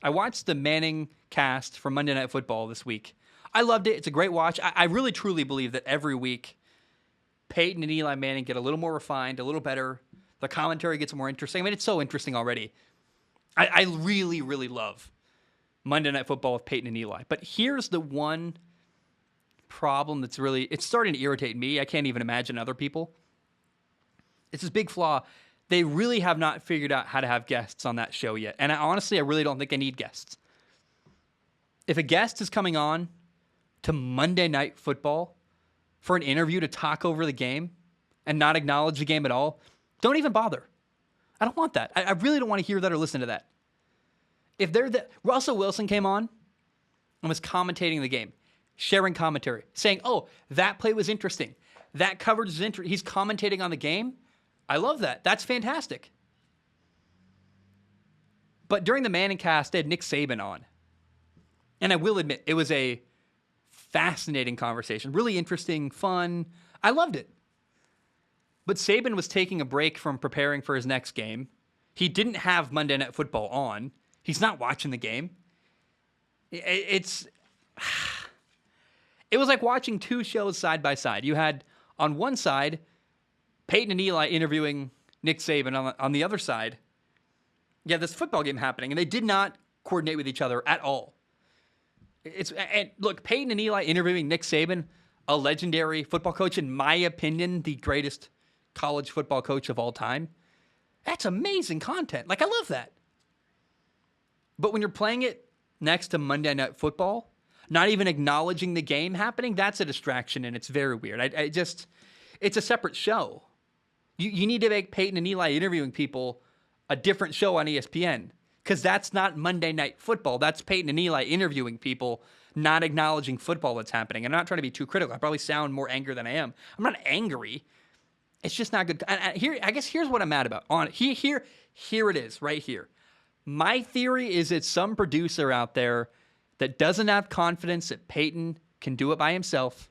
I watched the Manning cast from Monday Night Football this week. I loved it. It's a great watch. I really, truly believe that every week, Peyton and Eli Manning get a little more refined, a little better. The commentary gets more interesting. I mean, it's so interesting already. I really, really love Monday Night Football with Peyton and Eli. But here's the one problem that's really, it's starting to irritate me. I can't even imagine other people. It's this big flaw. They really have not figured out how to have guests on that show yet. And honestly, I really don't think they need guests. If a guest is coming on to Monday Night Football for an interview to talk over the game and not acknowledge the game at all, don't even bother. I don't want that. I really don't want to hear that or listen to that. If Russell Wilson came on and was commentating the game, sharing commentary, saying, oh, that play was interesting. That coverage is interesting. He's commentating on the game. I love that. That's fantastic. But during the Manning cast, they had Nick Saban on. And I will admit, it was a fascinating conversation. Really interesting, fun. I loved it. But Saban was taking a break from preparing for his next game. He didn't have Monday Night Football on. He's not watching the game. It was like watching two shows side by side. You had, on one side, Peyton and Eli interviewing Nick Saban. On the other side, you had this football game happening, and they did not coordinate with each other at all. And look, Peyton and Eli interviewing Nick Saban, a legendary football coach, in my opinion, the greatest college football coach of all time. That's amazing content. Like, I love that. But when you're playing it next to Monday Night Football, not even acknowledging the game happening, that's a distraction, and it's very weird. It's a separate show. You need to make Peyton and Eli interviewing people a different show on ESPN, because that's not Monday Night Football. That's Peyton and Eli interviewing people, not acknowledging football that's happening. I'm not trying to be too critical. I probably sound more angry than I am. I'm not angry. It's just not good. I guess here's what I'm mad about. Here it is, right here. My theory is it's some producer out there that doesn't have confidence that Peyton can do it by himself.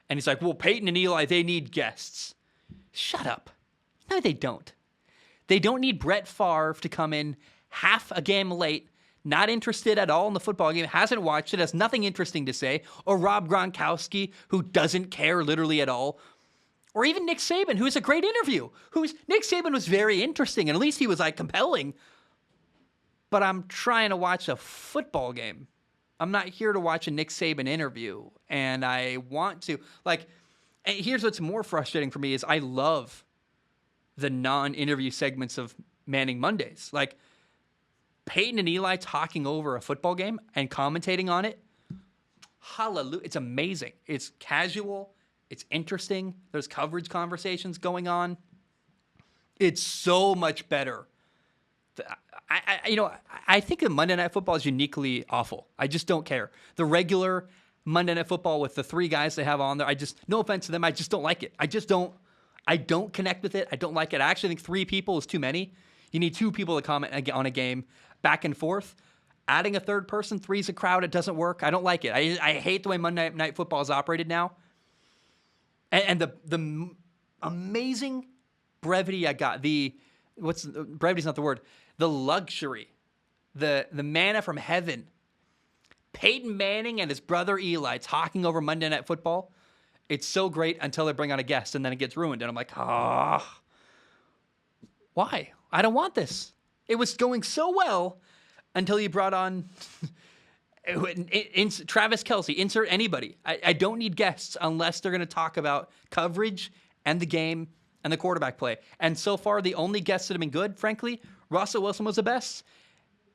And he's like, well, Peyton and Eli, they need guests. Shut up. No, they don't. They don't need Brett Favre to come in half a game late, not interested at all in the football game, hasn't watched it, has nothing interesting to say, or Rob Gronkowski, who doesn't care literally at all, or even Nick Saban, who's a great interview. Nick Saban was very interesting, and at least he was like compelling. But I'm trying to watch a football game. I'm not here to watch a Nick Saban interview, and I want to. And here's what's more frustrating for me is I love the non-interview segments of Manning Mondays. Like, Peyton and Eli talking over a football game and commentating on it. Hallelujah. It's amazing. It's casual. It's interesting. There's coverage conversations going on. It's so much better. I think that Monday Night Football is uniquely awful. I just don't care. The regular Monday Night Football with the three guys they have on there, no offense to them, I just don't like it. I don't connect with it. I don't like it. I actually think three people is too many. You need two people to comment on a game back and forth. Adding a third person, three's a crowd. It doesn't work. I don't like it. I hate the way Monday Night Football is operated now. And the amazing brevity I got. Brevity's not the word. The luxury. The manna from heaven. Peyton Manning and his brother Eli talking over Monday Night Football. It's so great until they bring on a guest, and then it gets ruined. And I'm like, why? I don't want this. It was going so well until you brought on Travis Kelce. Insert anybody. I don't need guests unless they're going to talk about coverage and the game and the quarterback play. And so far, the only guests that have been good, frankly, Russell Wilson was the best.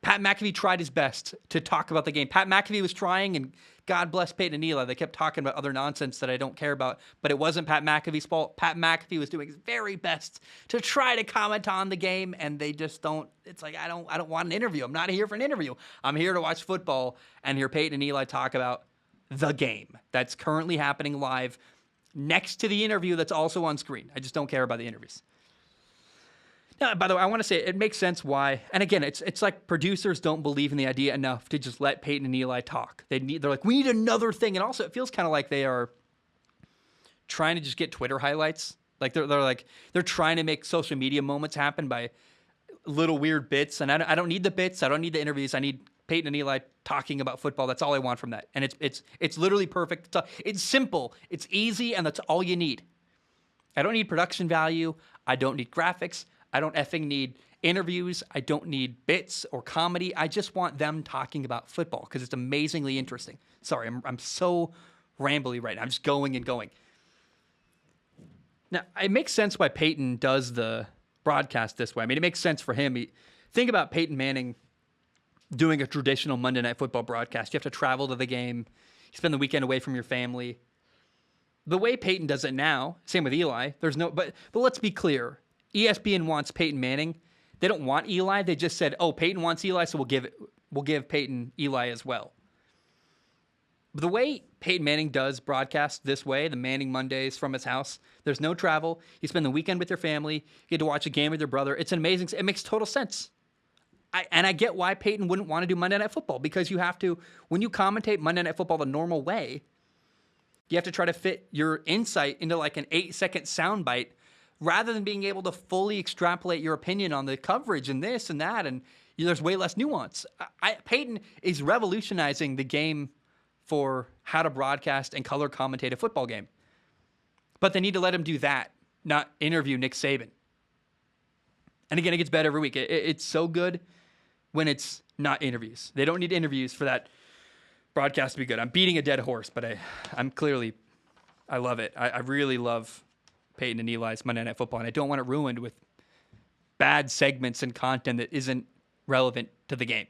Pat McAfee tried his best to talk about the game. Pat McAfee was trying, and God bless Peyton and Eli. They kept talking about other nonsense that I don't care about, but it wasn't Pat McAfee's fault. Pat McAfee was doing his very best to try to comment on the game, and they just don't. It's like, I don't want an interview. I'm not here for an interview. I'm here to watch football and hear Peyton and Eli talk about the game that's currently happening live next to the interview that's also on screen. I just don't care about the interviews. Now, by the way, I want to say it makes sense why. And again, it's like producers don't believe in the idea enough to just let Peyton and Eli talk. They're like, we need another thing. And also, it feels kind of like they are trying to just get Twitter highlights. Like they're trying to make social media moments happen by little weird bits. And I don't need the bits. I don't need the interviews. I need Peyton and Eli talking about football. That's all I want from that. And it's literally perfect. It's simple. It's easy, and that's all you need. I don't need production value. I don't need graphics. I don't effing need interviews. I don't need bits or comedy. I just want them talking about football because it's amazingly interesting. Sorry, I'm so rambly right now. I'm just going and going. Now, it makes sense why Peyton does the broadcast this way. I mean, it makes sense for him. Think about Peyton Manning doing a traditional Monday Night Football broadcast. You have to travel to the game. You spend the weekend away from your family. The way Peyton does it now, same with Eli. But let's be clear. ESPN wants Peyton Manning. They don't want Eli. They just said, "Oh, Peyton wants Eli, so we'll give Peyton Eli as well." But the way Peyton Manning does broadcast this way, the Manning Mondays from his house, there's no travel. You spend the weekend with your family. You get to watch a game with your brother. It's amazing. It makes total sense. I get why Peyton wouldn't want to do Monday Night Football, because you have to, when you commentate Monday Night Football the normal way, you have to try to fit your insight into like an 8-second soundbite rather than being able to fully extrapolate your opinion on the coverage and this and that. And there's way less nuance. Peyton is revolutionizing the game for how to broadcast and color commentate a football game. But they need to let him do that, not interview Nick Saban. And again, it gets better every week. It's so good when it's not interviews. They don't need interviews for that broadcast to be good. I'm beating a dead horse, but I love it. I really love Peyton and Eli's Monday Night Football, and I don't want it ruined with bad segments and content that isn't relevant to the game.